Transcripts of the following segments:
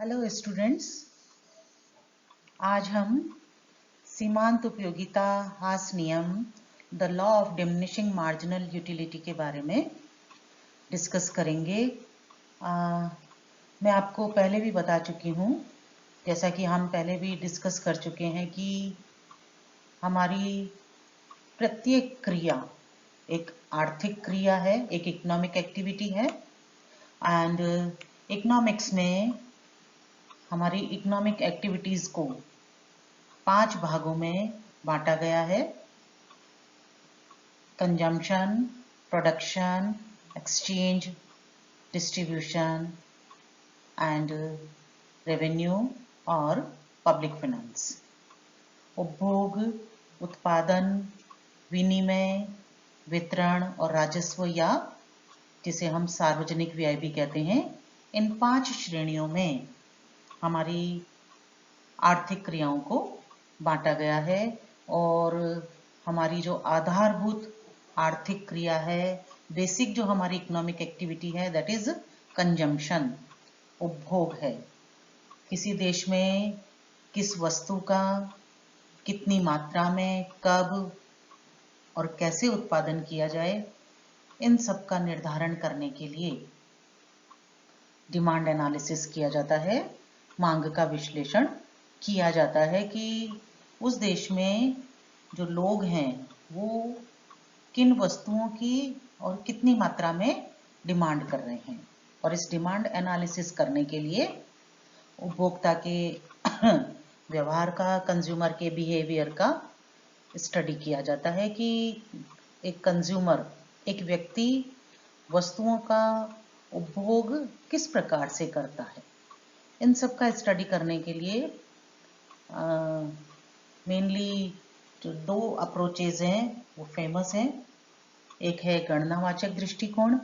Hello students, आज हम सीमांत उपयोगिता हास नियम the law of diminishing marginal utility के बारे में डिस्कस करेंगे। मैं आपको पहले भी बता चुकी हूँ, जैसा कि हम पहले भी डिस्कस कर चुके हैं कि हमारी प्रत्येक क्रिया एक आर्थिक क्रिया है, एक इकोनॉमिक एक्टिविटी है। एंड इकोनॉमिक्स में हमारी इकोनॉमिक एक्टिविटीज़ को 5 भागों में बांटा गया है: consumption, production, exchange, distribution and revenue और पब्लिक फाइनेंस। उपभोग, उत्पादन, विनिमय, वितरण और राजस्व, या जिसे हम सार्वजनिक व्यय भी कहते हैं, इन 5 श्रेणियों में हमारी आर्थिक क्रियाओं को बांटा गया है। और हमारी जो आधारभूत आर्थिक क्रिया है, बेसिक जो हमारी इकोनॉमिक एक्टिविटी है, दैट इज कंजम्पशन, उपभोग है। किसी देश में किस वस्तु का कितनी मात्रा में, कब और कैसे उत्पादन किया जाए, इन सब का निर्धारण करने के लिए डिमांड एनालिसिस किया जाता है, मांग का विश्लेषण किया जाता है कि उस देश में जो लोग हैं वो किन वस्तुओं की और कितनी मात्रा में डिमांड कर रहे हैं। और इस डिमांड एनालिसिस करने के लिए उपभोक्ता के व्यवहार का, कंज्यूमर के बिहेवियर का स्टडी किया जाता है कि एक कंज्यूमर, एक व्यक्ति वस्तुओं का उपभोग किस प्रकार से करता है। इन सब का स्टडी करने के लिए मेनली जो 2 अप्रोचेज हैं वो फेमस हैं। एक है गणनावाचक दृष्टिकोण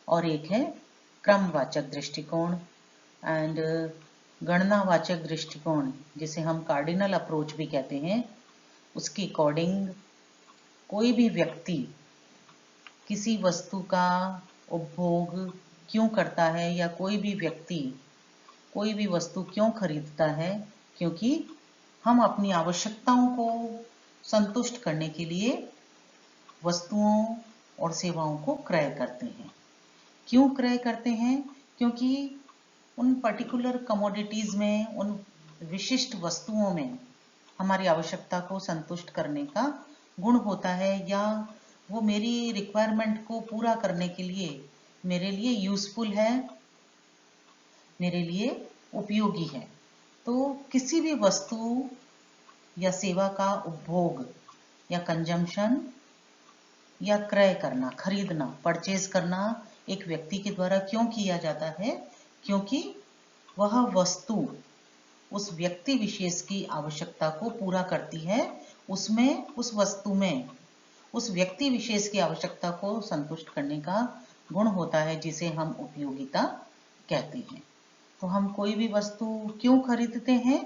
और एक है क्रमवाचक दृष्टिकोण। एंड गणनावाचक दृष्टिकोण, जिसे हम कार्डिनल अप्रोच भी कहते हैं, उसके अकॉर्डिंग कोई भी व्यक्ति किसी वस्तु का उपभोग क्यों करता है, या कोई भी व्यक्ति कोई भी वस्तु क्यों खरीदता है, क्योंकि हम अपनी आवश्यकताओं को संतुष्ट करने के लिए वस्तुओं और सेवाओं को क्रय करते हैं। क्यों क्रय करते हैं? क्योंकि उन पर्टिकुलर कमोडिटीज़ में, उन विशिष्ट वस्तुओं में हमारी आवश्यकता को संतुष्ट करने का गुण होता है, या वो मेरी रिक्वायरमेंट को पूरा करने के लिए मेरे लिए यूज़फुल है, मेरे लिए उपयोगी है। तो किसी भी वस्तु या सेवा का उपभोग या कंजम्पशन या क्रय करना, खरीदना, परचेज करना एक व्यक्ति के द्वारा क्यों किया जाता है? क्योंकि वह वस्तु उस व्यक्ति विशेष की आवश्यकता को पूरा करती है। उसमें, उस वस्तु में उस व्यक्ति विशेष की आवश्यकता को संतुष्ट करने का गुण होता है, जिसे हम उपयोगिता कहते हैं। तो हम कोई भी वस्तु क्यों खरीदते हैं?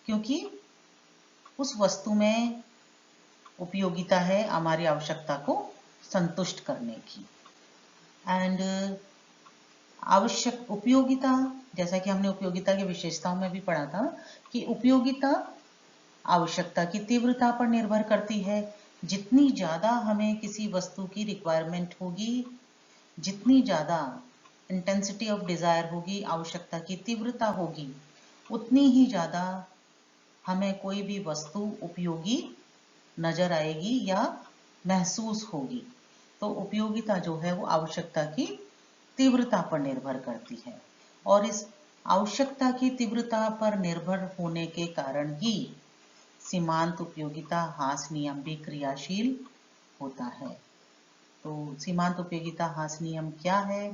क्योंकि उस वस्तु में उपयोगिता है, हमारी आवश्यकता को संतुष्ट करने की। एंड आवश्यक उपयोगिता, जैसा कि हमने उपयोगिता की विशेषताओं में भी पढ़ा था कि उपयोगिता आवश्यकता की तीव्रता पर निर्भर करती है। जितनी ज़्यादा हमें किसी वस्तु की रिक्वायरमेंट होगी, जितनी ज़्यादा इंटेंसिटी ऑफ डिज़ायर होगी, आवश्यकता की तीव्रता होगी, उतनी ही ज़्यादा हमें कोई भी वस्तु उपयोगी नज़र आएगी या महसूस होगी। तो उपयोगिता जो है वो आवश्यकता की तीव्रता पर निर्भर करती है, और इस आवश्यकता की तीव्रता पर निर्भर होने के कारण ही सीमांत उपयोगिता हास नियम भी क्रियाशील होता है। तो सीमांत उपयोगिता हास नियम क्या है,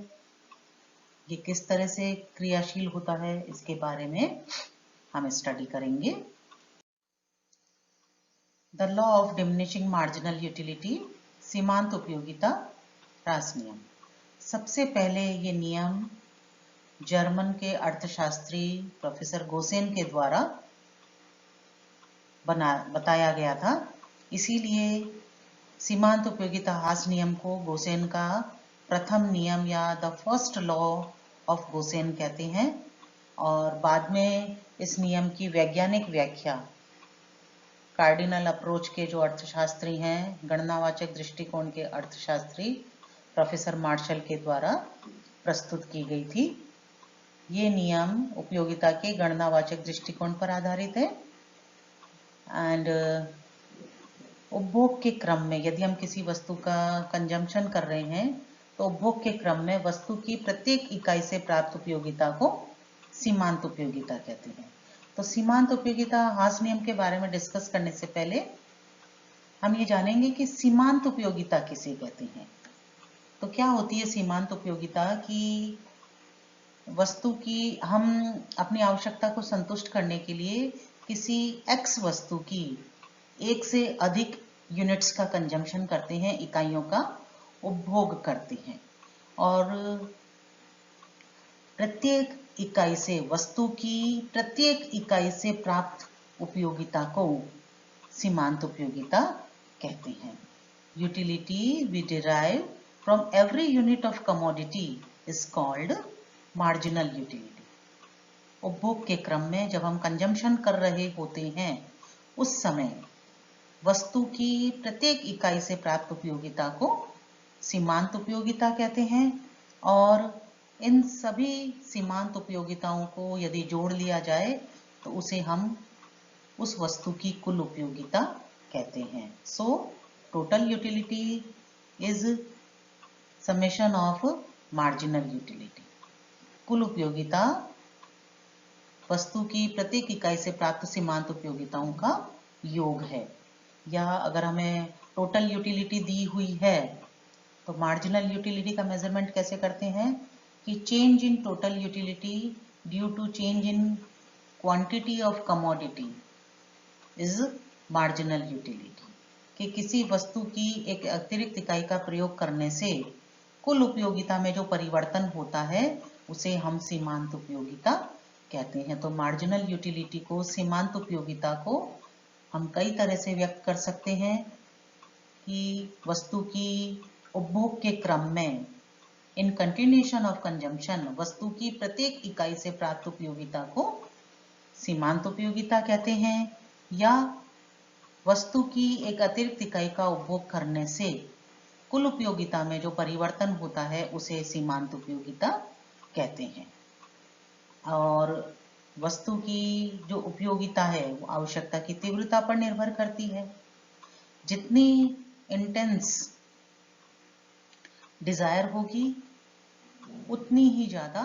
ये किस तरह से क्रियाशील होता है, इसके बारे में हम स्टडी करेंगे। The law of diminishing marginal utility, सीमांत उपयोगिता ह्रास नियम। सबसे पहले ये नियम जर्मन के अर्थशास्त्री प्रोफेसर गोसेन के द्वारा बताया गया था। इसीलिए सीमांत उपयोगिता हास नियम को गोसेन का प्रथम नियम या the first law of Gaussian कहते हैं। और बाद में इस नियम की वैज्ञानिक व्याख्या कार्डिनल अप्रोच के जो अर्थशास्त्री हैं, गणनावाचक दृष्टिकोण के अर्थशास्त्री प्रोफेसर मार्शल के द्वारा प्रस्तुत की गई थी। ये नियम उपयोगिता के गणनावाचक दृष्टिकोण पर आधारित है एंड उपभोग के क्रम में यदि हम किसी वस्तु का कंजम्पशन कर रहे हैं तो उपभोग के क्रम में वस्तु की प्रत्येक इकाई से प्राप्त उपयोगिता को सीमांत उपयोगिता कहते हैं। तो सीमांत उपयोगिता हास नियम के बारे में डिस्कस करने से पहले हम ये जानेंगे कि सीमांत उपयोगिता किसे कहते हैं। तो क्या होती है सीमांत उपयोगिता? कि वस्तु की हम अपनी आवश्यकता को संतुष्ट करने के लिए किसी x वस्तु की एक से अधिक यूनिट्स का कंजम्पशन करते हैं, इकाइयों का उपभोग करते हैं और प्रत्येक इकाई से वस्तु की प्रत्येक इकाई से प्राप्त उपयोगिता को सीमांत उपयोगिता कहते हैं। Utility we derive from every unit of commodity is called marginal utility. उपभोग के क्रम में जब हम कंजम्पशन कर रहे होते हैं उस समय वस्तु की प्रत्येक इकाई से प्राप्त उपयोगिता को सीमांत उपयोगिता कहते हैं और इन सभी सीमांत उपयोगिताओं को यदि जोड़ लिया जाए तो उसे हम उस वस्तु की कुल उपयोगिता कहते हैं। So total utility is summation of marginal utility. कुल उपयोगिता वस्तु की प्रत्येक इकाई से प्राप्त सीमांत उपयोगिताओं का योग है। या अगर हमें टोटल यूटिलिटी दी हुई है तो मार्जिनल यूटिलिटी का मेजरमेंट कैसे करते हैं कि change in total utility due to change in quantity of commodity is marginal utility. कि किसी वस्तु की एक अतिरिक्त इकाई का प्रयोग करने से कुल उपयोगिता में जो परिवर्तन होता है उसे हम सीमांत उपयोगिता कहते हैं। तो मार्जिनल यूटिलिटी को, सीमांत उपयोगिता को हम कई तरह से व्यक्त कर सकते हैं कि वस्तु की उपभोग के क्रम में इन कंटिन्यूएशन ऑफ कंजम्पशन वस्तु की प्रत्येक इकाई से प्राप्त उपयोगिता को सीमांत उपयोगिता कहते हैं या वस्तु की एक अतिरिक्त इकाई का उपभोग करने से कुल उपयोगिता में जो परिवर्तन होता है उसे सीमांत उपयोगिता कहते हैं। और वस्तु की जो उपयोगिता है वो आवश्यकता की तीव्रता पर निर्भर करती है। जितनी इंटेंस डिजायर होगी उतनी ही ज्यादा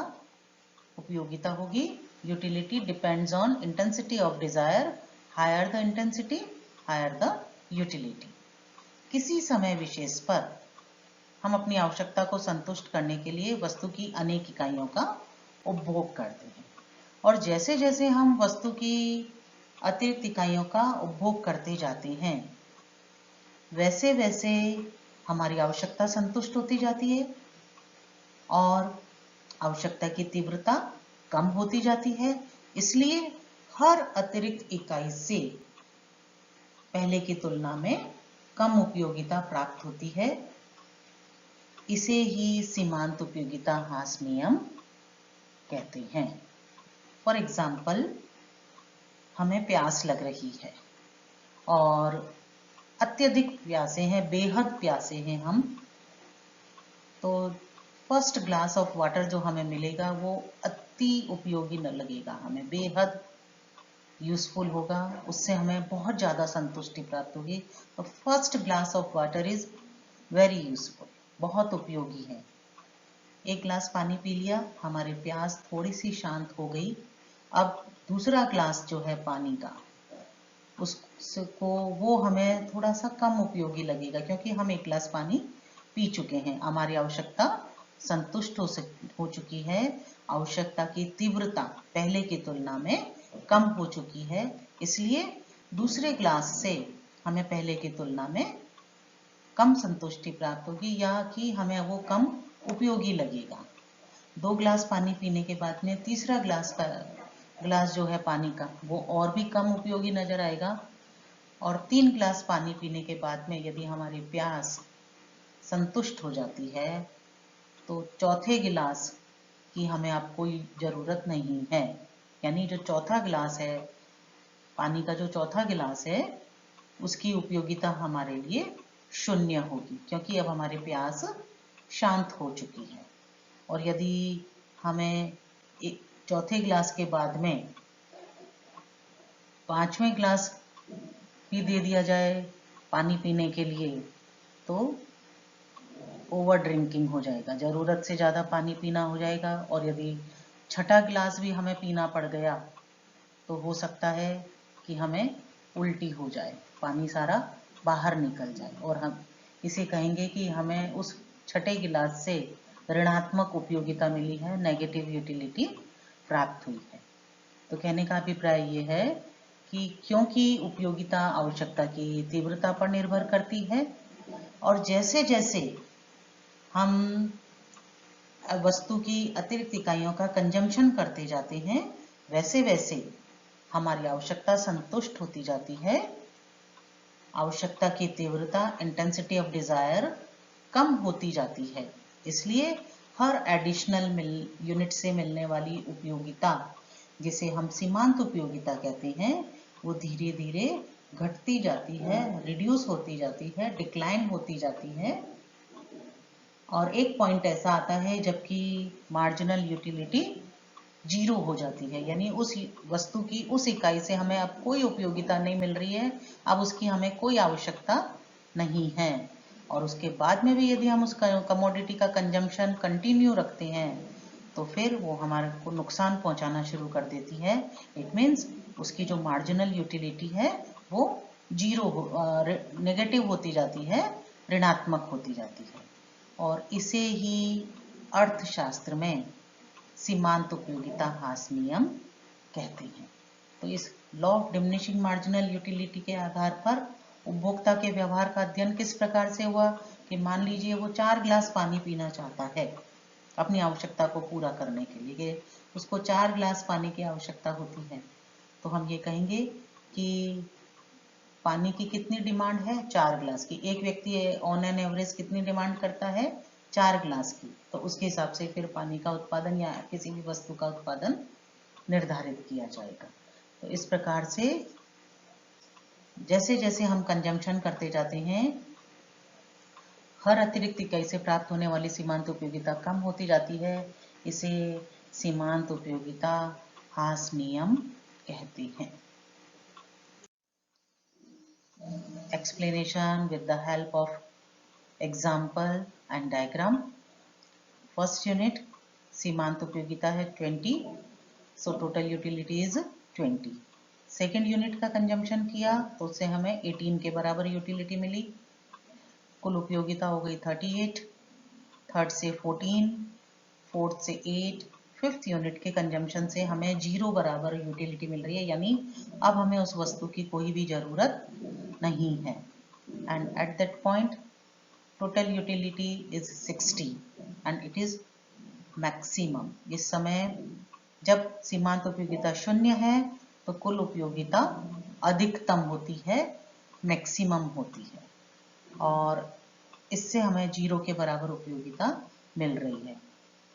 उपयोगिता होगी। Utility depends on intensity of desire, higher the intensity higher the utility. किसी समय विशेष पर हम अपनी आवश्यकता को संतुष्ट करने के लिए वस्तु की अनेक इकाइयों का उपभोग करते हैं और जैसे जैसे हम वस्तु की अतिरिक्त इकाइयों का उपभोग करते जाते हैं वैसे वैसे हमारी आवश्यकता संतुष्ट होती जाती है और आवश्यकता की तीव्रता कम होती जाती है। इसलिए हर अतिरिक्त इकाई से पहले की तुलना में कम उपयोगिता प्राप्त होती है। इसे ही सीमांत उपयोगिता हास नियम कहते हैं। फॉर एग्जाम्पल, हमें प्यास लग रही है और अत्यधिक प्यासे हैं, बेहद प्यासे हैं हम, तो फर्स्ट ग्लास ऑफ वाटर जो हमें मिलेगा वो अति उपयोगी न लगेगा, हमें बेहद यूजफुल होगा, उससे हमें बहुत ज़्यादा संतुष्टि प्राप्त होगी। तो first glass of water is very useful, बहुत उपयोगी है। एक ग्लास पानी पी लिया, हमारी प्यास थोड़ी सी शांत हो गई। अब दूसरा ग्लास जो है पानी का, उसको वो हमें थोड़ा सा कम उपयोगी लगेगा क्योंकि हम एक गिलास पानी पी चुके हैं, हमारी आवश्यकता संतुष्ट हो चुकी है, आवश्यकता की तीव्रता पहले की तुलना में कम हो चुकी है। इसलिए दूसरे ग्लास से हमें पहले की तुलना में कम संतुष्टि प्राप्त होगी या कि हमें वो कम उपयोगी लगेगा। 2 गिलास पानी पीने के बाद में तीसरा ग्लास जो है पानी का वो और भी कम उपयोगी नजर आएगा और 3 गिलास पानी पीने के बाद में यदि हमारी प्यास संतुष्ट हो जाती है तो चौथे गिलास की हमें अब कोई ज़रूरत नहीं है। यानी जो चौथा गिलास है, पानी का जो चौथा गिलास है, उसकी उपयोगिता हमारे लिए शून्य होगी, क्योंकि अब हमारी प्यास शांत हो चुकी है। और यदि हमें चौथे गिलास के बाद में पांचवें गिलास भी दे दिया जाए पानी पीने के लिए, तो ओवर ड्रिंकिंग हो जाएगा, ज़रूरत से ज़्यादा पानी पीना हो जाएगा। और यदि छठा गिलास भी हमें पीना पड़ गया तो हो सकता है कि हमें उल्टी हो जाए, पानी सारा बाहर निकल जाए, और हम इसे कहेंगे कि हमें उस छठे गिलास से ऋणात्मक उपयोगिता मिली है, नेगेटिव यूटिलिटी प्राप्त हुई है। तो कहने का अभिप्राय ये है कि क्योंकि उपयोगिता आवश्यकता की तीव्रता पर निर्भर करती है, और जैसे जैसे हम वस्तु की अतिरिक्त इकाइयों का कंजम्पशन करते जाते हैं, वैसे वैसे हमारी आवश्यकता संतुष्ट होती जाती है। आवश्यकता की तीव्रता, इंटेंसिटी ऑफ डिजायर, कम होती जाती है। इसलिए हर एडिशनल यूनिट से मिलने वाली उपयोगिता, जिसे हम सीमांत उपयोगिता कहते हैं, वो धीरे धीरे घटती जाती है, रिड्यूस होती जाती है, डिक्लाइन होती जाती है। और एक पॉइंट ऐसा आता है जबकि मार्जिनल यूटिलिटी जीरो हो जाती है, यानी उस वस्तु की उस इकाई से हमें अब कोई उपयोगिता नहीं मिल रही है, अब उसकी हमें कोई आवश्यकता नहीं है। और उसके बाद में भी यदि हम उस कमोडिटी का कंजम्पशन कंटिन्यू रखते हैं तो फिर वो हमारे को नुकसान पहुंचाना शुरू कर देती है। इट मीन्स उसकी जो मार्जिनल यूटिलिटी है वो जीरो नेगेटिव होती जाती है, ऋणात्मक होती जाती है। और इसे ही अर्थशास्त्र में सीमांत उपयोगिता ह्रास नियम कहते हैं। तो इस law of diminishing marginal utility के आधार पर उपभोक्ता के व्यवहार का अध्ययन किस प्रकार से हुआ कि मान लीजिए वो 4 गिलास पानी पीना चाहता है अपनी आवश्यकता को पूरा करने के लिए, उसको 4 गिलास पानी की आवश्यकता होती है। तो हम ये कहेंगे कि पानी की कितनी डिमांड है, 4 गिलास की। एक व्यक्ति ऑन एन एवरेज कितनी डिमांड करता है, 4 गिलास की। तो उसके हिसाब से फिर पानी का उत्पादन या किसी भी वस्तु का उत्पादन निर्धारित किया जाएगा। तो इस प्रकार से जैसे जैसे हम कंजम्पशन करते जाते हैं, हर अतिरिक्त इकाई से प्राप्त होने वाली सीमांत उपयोगिता कम होती जाती है। इसे सीमांत उपयोगिता ह्रास नियम कहते हैं। Explanation with the help of example and diagram. First unit सीमांत उपयोगिता है 20, so total utility is 20. Second unit का कंजम्पशन किया तो उससे हमें 18 के बराबर यूटिलिटी मिली, कुल उपयोगिता हो गई 38, थर्ड से 14, फोर्थ से 8, फिफ्थ यूनिट के कंजम्पशन से हमें 0 बराबर यूटिलिटी मिल रही है, यानी अब हमें उस वस्तु की कोई भी जरूरत नहीं है। And at that point total utility is 60 and it is maximum. इस समय जब सीमांत उपयोगिता 0 है तो कुल उपयोगिता अधिकतम होती है, मैक्सिमम होती है, और इससे हमें 0 के बराबर उपयोगिता मिल रही है।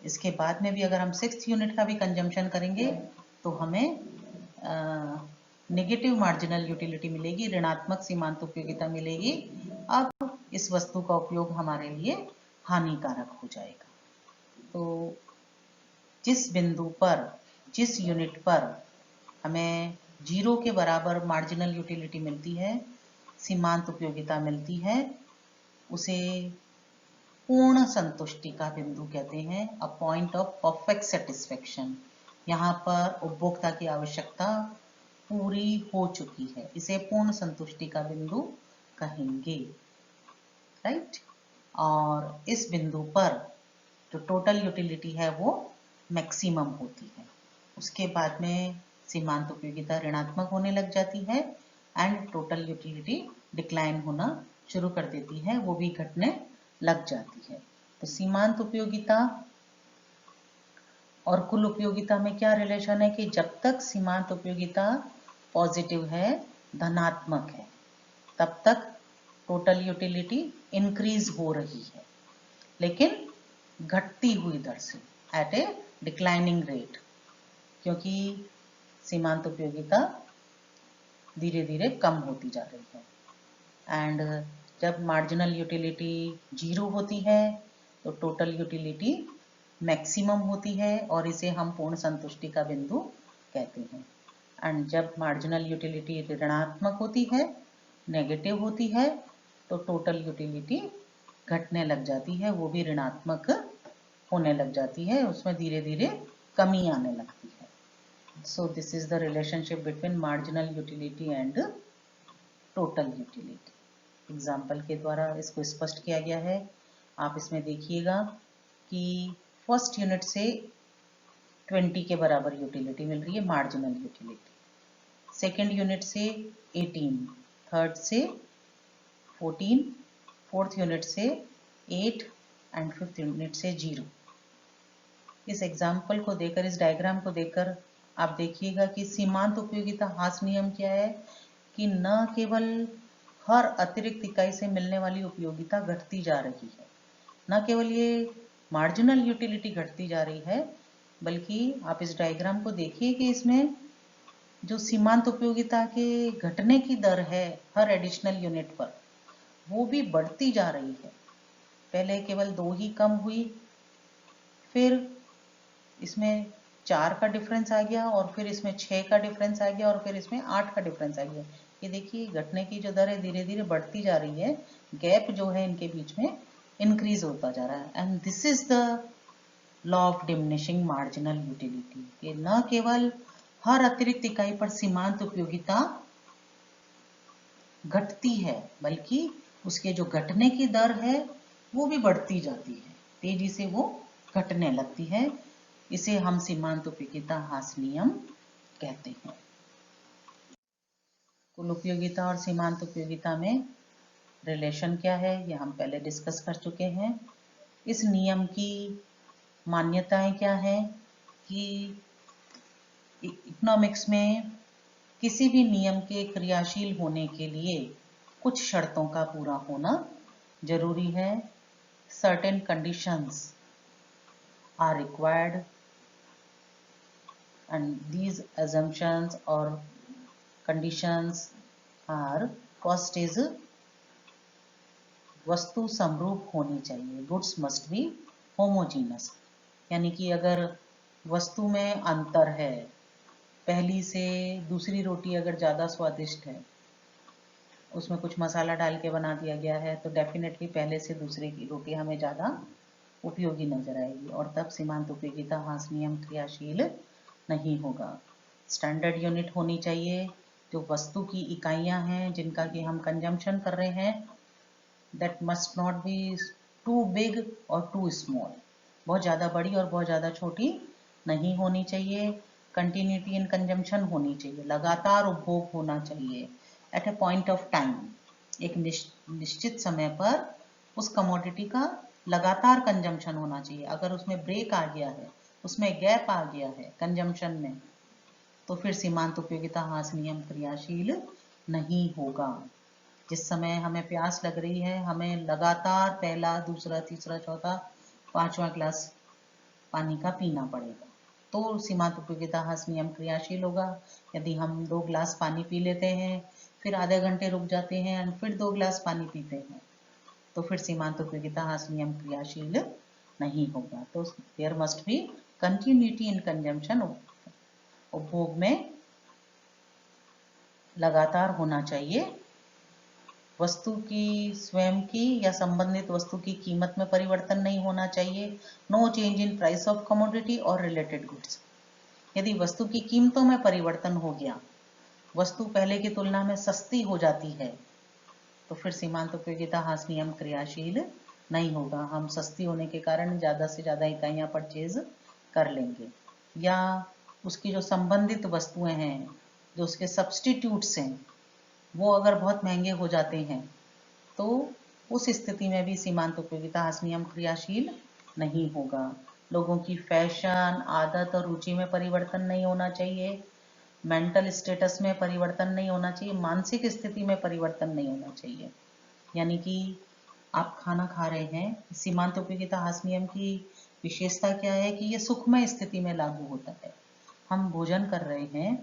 इसके बाद में भी अगर हम 6th यूनिट का भी कंजम्पशन करेंगे तो हमें नेगेटिव मार्जिनल यूटिलिटी मिलेगी, ऋणात्मक सीमांत उपयोगिता मिलेगी। अब इस वस्तु का उपयोग हमारे लिए हानिकारक हो जाएगा। तो जिस बिंदु पर, जिस यूनिट पर हमें 0 के बराबर मार्जिनल यूटिलिटी मिलती है, सीमांत उपयोगिता मिलती है, उसे पूर्ण संतुष्टि का बिंदु कहते हैं, a point of perfect satisfaction. यहाँ पर उपभोक्ता की आवश्यकता पूरी हो चुकी है, इसे पूर्ण संतुष्टि का बिंदु कहेंगे, राइट। और इस बिंदु पर जो टोटल यूटिलिटी है वो मैक्सिमम होती है। उसके बाद में सीमांत उपयोगिता ऋणात्मक होने लग जाती है एंड टोटल यूटिलिटी डिक्लाइन होना शुरू कर देती है, वो भी घटने लग जाती है। तो सीमांत उपयोगिता और कुल उपयोगिता में क्या रिलेशन है कि जब तक सीमांत उपयोगिता पॉजिटिव है, धनात्मक है, तब तक टोटल यूटिलिटी इंक्रीज हो रही है, लेकिन घटती हुई दर से, एट ए डिक्लाइनिंग रेट, क्योंकि सीमांत उपयोगिता धीरे धीरे कम होती जा रही है। एंड जब मार्जिनल यूटिलिटी 0 होती है तो टोटल यूटिलिटी मैक्सिमम होती है और इसे हम पूर्ण संतुष्टि का बिंदु कहते हैं। एंड जब मार्जिनल यूटिलिटी ऋणात्मक होती है, नेगेटिव होती है, तो टोटल यूटिलिटी घटने लग जाती है, वो भी ऋणात्मक होने लग जाती है, उसमें धीरे धीरे कमी आने लगती है। So this is the relationship between marginal utility and total utility. Example के द्वारा इसको स्पष्ट किया गया है। आप इसमें देखिएगा कि फर्स्ट यूनिट से 20 के बराबर यूटिलिटी मिल रही है, मार्जिनल यूटिलिटी। सेकेंड यूनिट से 18, थर्ड से 14, फोर्थ यूनिट से 8 एंड फिफ्थ यूनिट से 0। इस एग्जाम्पल को देकर, इस डायग्राम को देखकर आप देखिएगा कि सीमांत उपयोगिता ह्रास नियम क्या है कि न केवल हर अतिरिक्त इकाई से मिलने वाली उपयोगिता घटती जा रही है, न केवल ये मार्जिनल यूटिलिटी घटती जा रही है, बल्कि आप इस डायग्राम को देखिए कि इसमें जो सीमांत उपयोगिता के घटने की दर है हर एडिशनल यूनिट पर, वो भी बढ़ती जा रही है। पहले केवल 2 ही कम हुई, फिर इसमें 4 का डिफरेंस आ गया, और फिर इसमें 6 का डिफरेंस आ गया, और फिर इसमें 8 का डिफरेंस आ गया। ये देखिए घटने की जो दर है धीरे धीरे बढ़ती जा रही है, गैप जो है इनके बीच में इंक्रीज होता जा रहा है। And this is the law of diminishing marginal utility, कि न केवल हर अतिरिक्त इकाई पर सीमांत उपयोगिता घटती है, बल्कि उसके जो घटने की दर है वो भी बढ़ती जाती है, तेजी से वो घटने लगती है। इसे हम सीमांत उपयोगिता ह्रास नियम कहते हैं। कुल उपयोगिता और सीमांत उपयोगिता में रिलेशन क्या है, ये हम पहले डिस्कस कर चुके हैं। इस नियम की मान्यताएं क्या है कि इकोनॉमिक्स में किसी भी नियम के क्रियाशील होने के लिए कुछ शर्तों का पूरा होना जरूरी है। Certain conditions are required and these assumptions or conditions are, first is वस्तु समरूप होनी चाहिए, गुड्स मस्ट बी होमोजीनस, यानी कि अगर वस्तु में अंतर है, पहली से दूसरी रोटी अगर ज़्यादा स्वादिष्ट है, उसमें कुछ मसाला डाल के बना दिया गया है, तो डेफिनेटली पहले से दूसरे की रोटी हमें ज़्यादा उपयोगी नजर आएगी, और तब सीमांत उपयोगिता ह्रास नियम क्रियाशील नहीं होगा। स्टैंडर्ड यूनिट होनी चाहिए, जो वस्तु की इकाइयां हैं जिनका कि हम कंजम्पशन कर रहे हैं, that must not be too big और टू स्मॉल, बहुत ज़्यादा बड़ी और बहुत ज़्यादा छोटी नहीं होनी चाहिए। कंटिन्यूटी इन कंजम्पशन होनी चाहिए, लगातार उपभोग होना चाहिए at a point of time, एक निश्चित समय पर उस कमोडिटी का लगातार कंजम्पशन होना चाहिए। अगर उसमें ब्रेक आ गया है, उसमें गैप आ गया है कंजम्पशन में, तो फिर सीमांत उपयोगिता ह्रास नियम क्रियाशील नहीं होगा। जिस समय हमें प्यास लग रही है, हमें लगातार पहला, दूसरा, तीसरा, चौथा, 5वां ग्लास पानी का पीना पड़ेगा, तो सीमांत उपयोगिता ह्रास नियम क्रियाशील होगा। यदि हम 2 ग्लास पानी पी लेते हैं, फिर आधे घंटे रुक जाते हैं और फिर 2 ग्लास पानी पीते हैं, तो फिर सीमांत उपयोगिता ह्रास नियम क्रियाशील नहीं होगा। तो there must be continuity in consumption, उपभोग में लगातार होना चाहिए। वस्तु की स्वयं की या संबंधित वस्तु की कीमत में परिवर्तन नहीं होना चाहिए। No change in price of commodity और रिलेटेड गुड्स। यदि वस्तु की कीमतों में परिवर्तन हो गया, वस्तु पहले की तुलना में सस्ती हो जाती है, तो फिर सीमांत उपयोगिता ह्रास नियम क्रियाशील नहीं होगा। हम सस्ती होने के कारण ज़्यादा से ज़्यादा इकाइयाँ परचेज कर लेंगे, या उसकी जो संबंधित वस्तुएं हैं, जो उसके सब्स्टिट्यूट्स हैं, वो अगर बहुत महंगे हो जाते हैं, तो उस स्थिति में भी सीमांत उपयोगिता ह्रास नियम क्रियाशील नहीं होगा। लोगों की फैशन, आदत और रुचि में परिवर्तन नहीं होना चाहिए, मेंटल स्टेटस में परिवर्तन नहीं होना चाहिए, मानसिक स्थिति में परिवर्तन नहीं होना चाहिए। यानी कि आप खाना खा रहे हैं, सीमांत उपयोगिता ह्रास नियम की विशेषता क्या है कि ये सुखमय स्थिति में लागू होता है। हम भोजन कर रहे हैं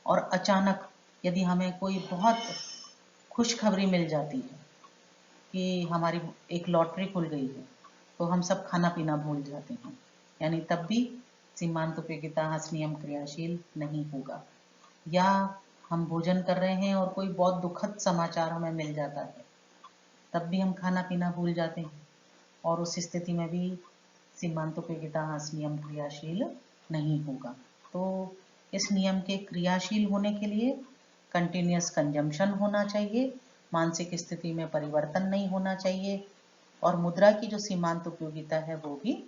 और अचानक यदि हमें कोई बहुत खुशखबरी मिल जाती है कि हमारी एक लॉटरी खुल गई है, तो हम सब खाना पीना भूल जाते हैं, यानी तब भी सीमांत उपयोगिता ह्रास नियम क्रियाशील नहीं होगा। या हम भोजन कर रहे हैं और कोई बहुत दुखद समाचार हमें मिल जाता है, तब भी हम खाना पीना भूल जाते हैं, और उस स्थिति में भी सीमांत उपयोगिता ह्रास नियम क्रियाशील नहीं होगा। तो इस नियम के क्रियाशील होने के लिए कंटिन्यूअस कंजम्पशन होना चाहिए, मानसिक स्थिति में परिवर्तन नहीं होना चाहिए, और मुद्रा की जो सीमांत उपयोगिता है वो भी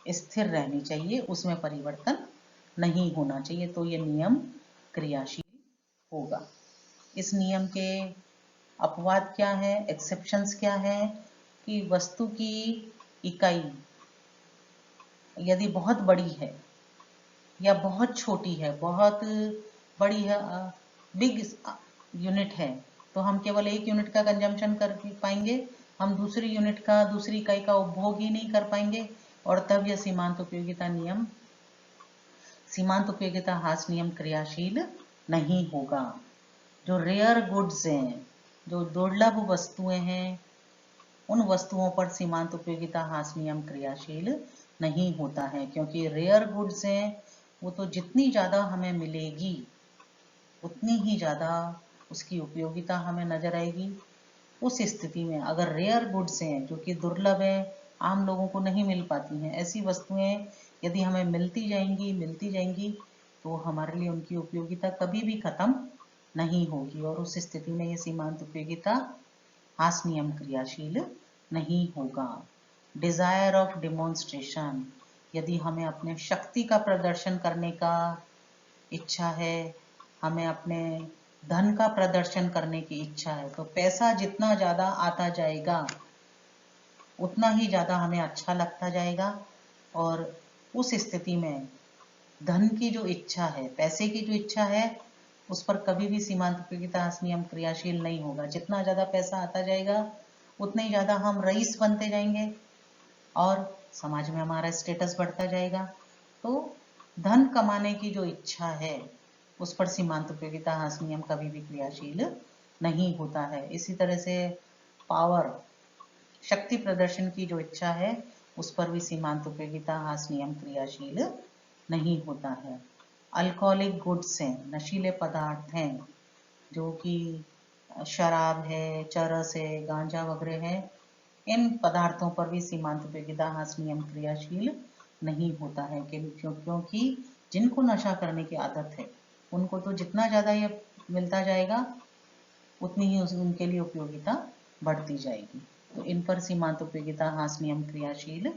स्थिर रहनी चाहिए, उसमें परिवर्तन नहीं होना चाहिए, तो ये नियम क्रियाशील होगा। इस नियम के अपवाद क्या है, एक्सेप्शंस क्या है, कि वस्तु की इकाई यदि बहुत बड़ी है या बहुत छोटी है, बहुत बड़ी है, बिग यूनिट है, तो हम केवल एक यूनिट का कंजम्पशन कर पाएंगे, हम दूसरी यूनिट का, दूसरी इकाई का उपभोग ही नहीं कर पाएंगे, और तब यह सीमांत उपयोगिता ह्रास नियम क्रियाशील नहीं होगा। जो रेयर गुड्स हैं, जो दुर्लभ वस्तुएं हैं, उन वस्तुओं पर सीमांत उपयोगिता ह्रास नियम क्रियाशील नहीं होता है, क्योंकि रेयर गुड्स हैं वो तो जितनी ज़्यादा हमें मिलेगी उतनी ही ज़्यादा उसकी उपयोगिता हमें नजर आएगी। उस स्थिति में अगर रेयर गुड्स हैं जो कि दुर्लभ है, आम लोगों को नहीं मिल पाती हैं, ऐसी वस्तुएं यदि हमें मिलती जाएंगी तो हमारे लिए उनकी उपयोगिता कभी भी खत्म नहीं होगी, और उस स्थिति में ये सीमांत उपयोगिता ह्रास नियम क्रियाशील नहीं होगा। डिजायर ऑफ डिमॉन्स्ट्रेशन, यदि हमें अपने शक्ति का प्रदर्शन करने का इच्छा है, हमें अपने धन का प्रदर्शन करने की इच्छा है, तो पैसा जितना ज़्यादा आता जाएगा उतना ही ज़्यादा हमें अच्छा लगता जाएगा, और उस स्थिति में धन की जो इच्छा है, पैसे की जो इच्छा है, उस पर कभी भी सीमांत उपयोगिता ह्रास नियम क्रियाशील नहीं होगा। जितना ज़्यादा पैसा आता जाएगा उतना ही ज़्यादा हम रईस बनते जाएंगे और समाज में हमारा स्टेटस बढ़ता जाएगा। तो धन कमाने की जो इच्छा है उस पर सीमांत उपयोगिता ह्रास नियम कभी भी क्रियाशील नहीं होता है। इसी तरह से पावर, शक्ति प्रदर्शन की जो इच्छा है उस पर भी सीमांत उपयोगिता ह्रास नियम क्रियाशील नहीं होता है। अल्कोहलिक गुड्स हैं, नशीले पदार्थ हैं, जो कि शराब है, चरस है, गांजा वगैरह है, इन पदार्थों पर भी सीमांत उपयोगिता ह्रास नियम क्रियाशील नहीं होता है, क्योंकि जिनको नशा करने की आदत है उनको तो जितना ज़्यादा ये मिलता जाएगा उतनी ही उनके लिए उपयोगिता बढ़ती जाएगी, तो इन पर सीमांत उपयोगिता ह्रास नियम क्रियाशील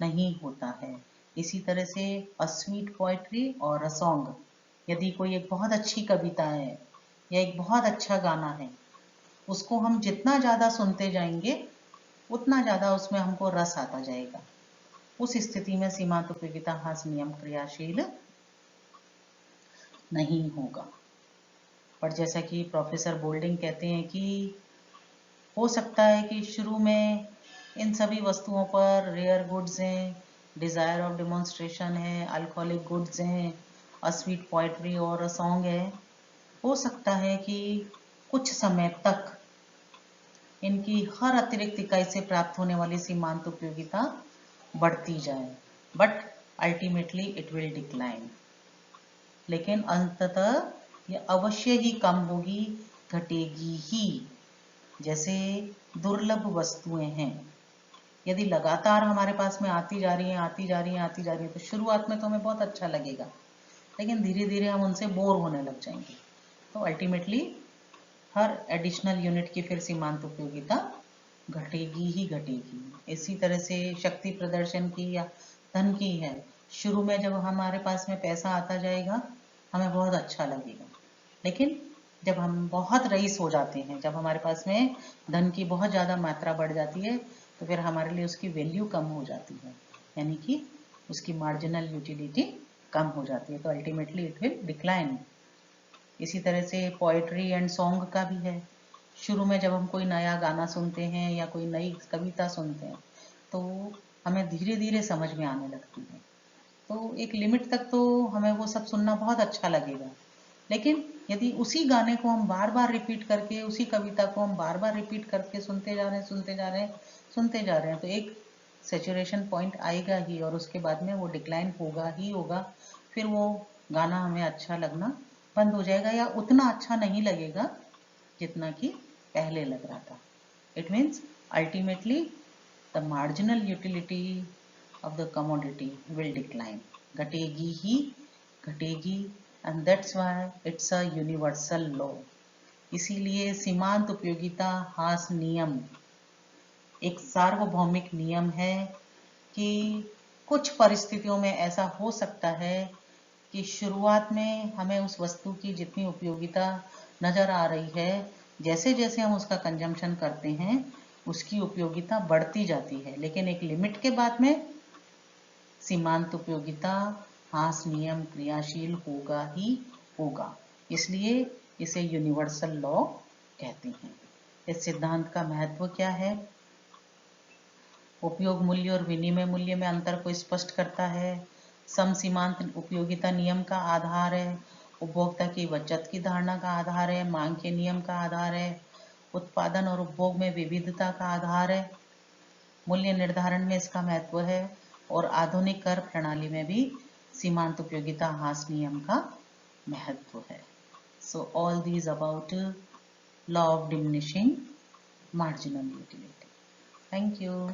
नहीं होता है। इसी तरह से अ स्वीट पोएट्री और अ सॉन्ग, यदि कोई एक बहुत अच्छी कविता है या एक बहुत अच्छा गाना है, उसको हम जितना ज़्यादा सुनते जाएंगे उतना ज़्यादा उसमें हमको रस आता जाएगा, उस स्थिति में सीमांत उपयोगिता ह्रास नियम क्रियाशील नहीं होगा। पर जैसा कि प्रोफेसर बोल्डिंग कहते हैं कि हो सकता है कि शुरू में इन सभी वस्तुओं पर रेयर गुड्स हैं, डिज़ायर ऑफ डिमॉन्स्ट्रेशन है, अल्कोहलिक गुड्स हैं, अ स्वीट पोएट्री और अ सॉन्ग है, हो सकता है कि कुछ समय तक इनकी हर अतिरिक्त इकाई से प्राप्त होने वाली सीमांत उपयोगिता बढ़ती जाए, but ultimately it will decline, लेकिन अंततः ये अवश्य ही कम होगी, घटेगी ही। जैसे दुर्लभ वस्तुएं हैं, यदि लगातार हमारे पास में आती जा रही हैं, तो शुरुआत में तो हमें बहुत अच्छा लगेगा, लेकिन धीरे धीरे हम उनसे बोर होने लग जाएंगे, तो अल्टीमेटली हर एडिशनल यूनिट की फिर सीमांत उपयोगिता घटेगी ही घटेगी। इसी तरह से शक्ति प्रदर्शन की या धन की है, शुरू में जब हमारे पास में पैसा आता जाएगा हमें बहुत अच्छा लगेगा, लेकिन जब हम बहुत रईस हो जाते हैं, जब हमारे पास में धन की बहुत ज़्यादा मात्रा बढ़ जाती है, तो फिर हमारे लिए उसकी वैल्यू कम हो जाती है, यानी कि उसकी मार्जिनल यूटिलिटी कम हो जाती है, तो अल्टीमेटली इट विल डिक्लाइन। इसी तरह से पोएट्री एंड सॉन्ग का भी है, शुरू में जब हम कोई नया गाना सुनते हैं या कोई नई कविता सुनते हैं, तो हमें धीरे धीरे समझ में आने लगती है। तो एक लिमिट तक तो हमें वो सब सुनना बहुत अच्छा लगेगा, लेकिन यदि उसी गाने को हम बार बार रिपीट करके, उसी कविता को हम बार बार रिपीट करके सुनते जा रहे हैं, सुनते जा रहे हैं, सुनते जा रहे हैं, तो एक सैचुरेशन पॉइंट आएगा ही और उसके बाद में वो डिक्लाइन होगा ही होगा। फिर वो गाना हमें अच्छा लगना बंद हो जाएगा या उतना अच्छा नहीं लगेगा जितना कि पहले लग रहा था। It means ultimately the marginal utility of the commodity will decline, घटेगी ही घटेगी, and that's why it's a universal law. इसीलिए सीमांत उपयोगिता हास नियम एक सार्वभौमिक नियम है कि कुछ परिस्थितियों में ऐसा हो सकता है कि शुरुआत में हमें उस वस्तु की जितनी उपयोगिता नज़र आ रही है, जैसे जैसे हम उसका कंजम्पशन करते हैं उसकी उपयोगिता बढ़ती जाती है, लेकिन एक लिमिट के बाद में सीमांत उपयोगिता हास नियम क्रियाशील होगा ही होगा। इसलिए इसे यूनिवर्सल लॉ कहते हैं। इस सिद्धांत का महत्व क्या है? उपयोग मूल्य और विनिमय मूल्य में अंतर को स्पष्ट करता है। सम सीमांत उपयोगिता नियम का आधार है। उपभोक्ता की बचत की धारणा का आधार है। मांग के नियम का आधार है। उत्पादन और उपभोग में विविधता का आधार है। मूल्य निर्धारण में इसका महत्व है और आधुनिक कर प्रणाली में भी सीमांत उपयोगिता हास नियम का महत्व है। So all these about law of diminishing marginal utility. Thank you.